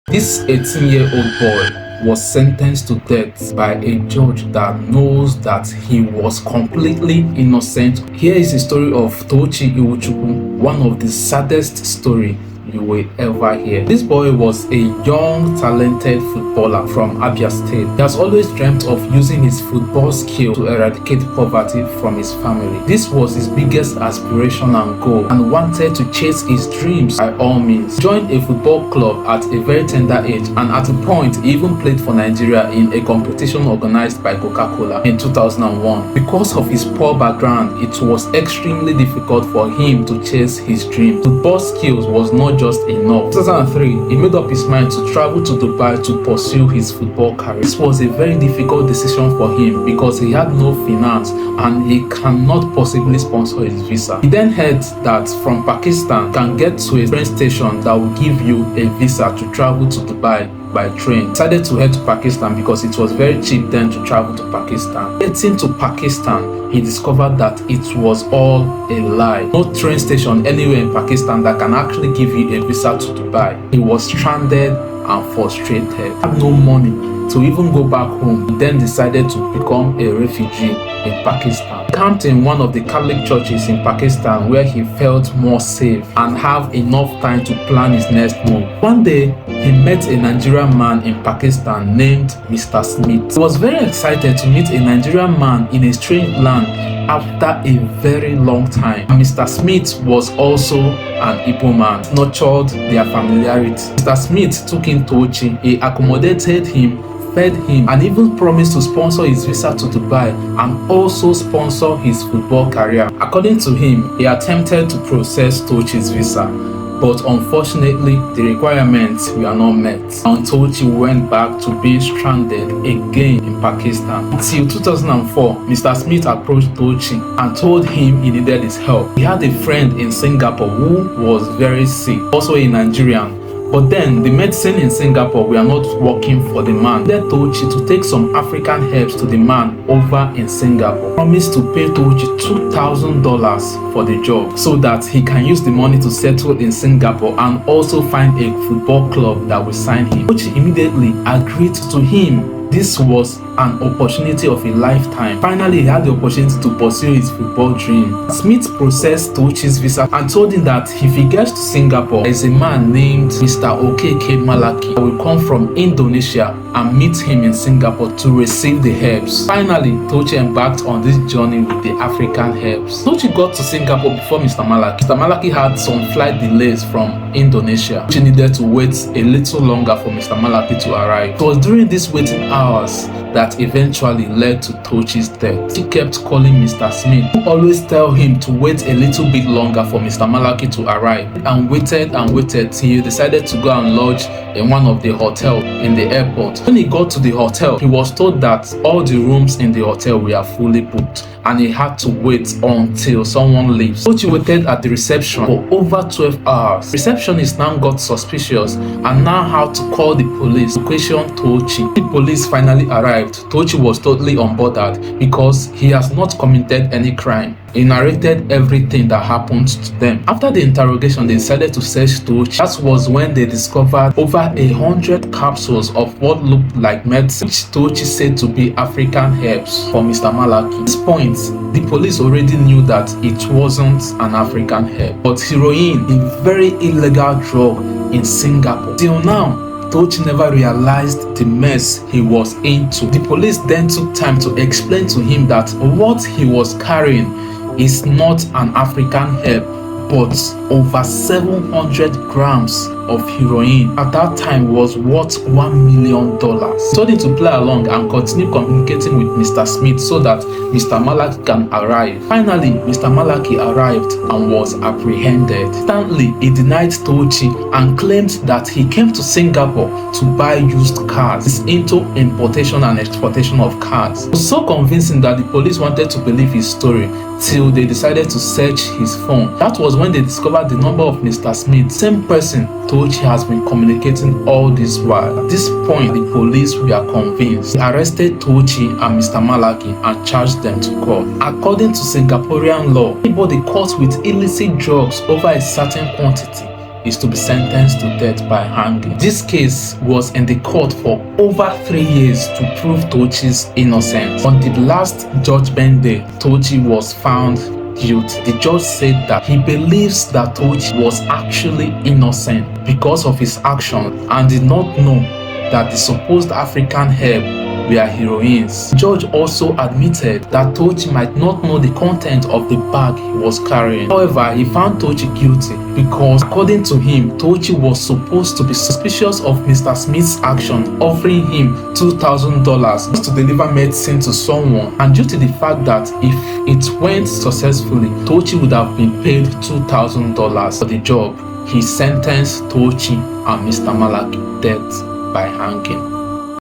This 18-year-old boy was sentenced to death by a judge that knows that he was completely innocent. Here is the story of Tochukwu Iwuchukwu, one of the saddest stories you will ever hear. This boy was a young, talented footballer from Abia State. He has always dreamt of using his football skill to eradicate poverty from his family. This was his biggest aspiration and goal, and wanted to chase his dreams by all means. He joined a football club at a very tender age, and at a point he even played for Nigeria in a competition organized by Coca-Cola in 2001. Because of his poor background, it was extremely difficult for him to chase his dreams. Football skills was not just enough. In 2003, he made up his mind to travel to Dubai to pursue his football career. This was a very difficult decision for him because he had no finance and he cannot possibly sponsor his visa. He then heard that from Pakistan, you can get to a train station that will give you a visa to travel to Dubai by train. He decided to head to Pakistan because it was very cheap then to travel to Pakistan. Getting to Pakistan, he discovered that it was all a lie. No train station anywhere in Pakistan that can actually give you a visa to Dubai. He was stranded and frustrated. He had no money to even go back home. He then decided to become a refugee in Pakistan. He camped in one of the Catholic churches in Pakistan where he felt more safe and have enough time to plan his next move. One day, he met a Nigerian man in Pakistan named Mr. Smith. He was very excited to meet a Nigerian man in a strange land after a very long time. And Mr. Smith was also an Igbo man. Nurtured their familiarity. Mr. Smith took in Tochi. He accommodated him, fed him, and even promised to sponsor his visa to Dubai and also sponsor his football career. According to him, he attempted to process Tochi's visa, but unfortunately the requirements were not met, and Tochi went back to being stranded again in Pakistan. Until 2004, Mr. Smith approached Tochi and told him he needed his help. He had a friend in Singapore who was very sick, also a Nigerian. But then the medicine in Singapore were not working for the man. He led Tochi to take some African herbs to the man over in Singapore. Promised to pay Tochi $2,000 for the job so that he can use the money to settle in Singapore and also find a football club that will sign him. Tochi immediately agreed to him. This was an opportunity of a lifetime. Finally, he had the opportunity to pursue his football dream. Smith processed Tochi's visa and told him that if he gets to Singapore, there is a man named Mr. Okeke Malaki that will come from Indonesia and meet him in Singapore to receive the herbs. Finally, Tochi embarked on this journey with the African herbs. Tochi got to Singapore before Mr. Malaki. Mr. Malaki had some flight delays from Indonesia. Tochi needed to wait a little longer for Mr. Malaki to arrive. It was during this waiting hours that eventually led to Tochi's death. He kept calling Mr. Smith, who always tell him to wait a little bit longer for Mr. Malaki to arrive, and waited till he decided to go and lodge in one of the hotels in the airport. When he got to the hotel, he was told that all the rooms in the hotel were fully booked and he had to wait until someone leaves. Tochi waited at the reception for over 12 hours. Receptionist now got suspicious and now had to call the police to question Tochi. The police finally arrived. Tochi was totally unbothered because he has not committed any crime. He narrated everything that happened to them. After the interrogation, they decided to search Tochi. That was when they discovered over 100 capsules of what looked like medicine, which Tochi said to be African herbs for Mr. Malaki. At this point, the police already knew that it wasn't an African herb, but heroin, a very illegal drug in Singapore. Till now, Tochi never realized the mess he was into. The police then took time to explain to him that what he was carrying is not an African herb, but over 700 grams of heroin at that time was worth $1 million. He told him to play along and continue communicating with Mr. Smith so that Mr. Malaki can arrive. Finally, Mr. Malaki arrived and was apprehended. Instantly, he denied Tochi and claimed that he came to Singapore to buy used cars. He's into importation and exportation of cars. It was so convincing that the police wanted to believe his story till they decided to search his phone. That was when they discovered the number of Mr. Smith, same person Tochi has been communicating all this while. At this point, the police were convinced. They arrested Tochi and Mr. Malaki and charged them to court. According to Singaporean law, anybody caught with illicit drugs over a certain quantity is to be sentenced to death by hanging. This case was in the court for over 3 years to prove Tochi's innocence. On the last judgment day, Tochi was found guilty. The judge said that he believes that Tochi was actually innocent because of his actions and did not know that the supposed African herb were heroines. The judge also admitted that Tochi might not know the content of the bag he was carrying. However, he found Tochi guilty because, according to him, Tochi was supposed to be suspicious of Mr. Smith's action, offering him $2,000 to deliver medicine to someone, and due to the fact that if it went successfully, Tochi would have been paid $2,000 for the job, he sentenced Tochi and Mr. Malak to death by hanging.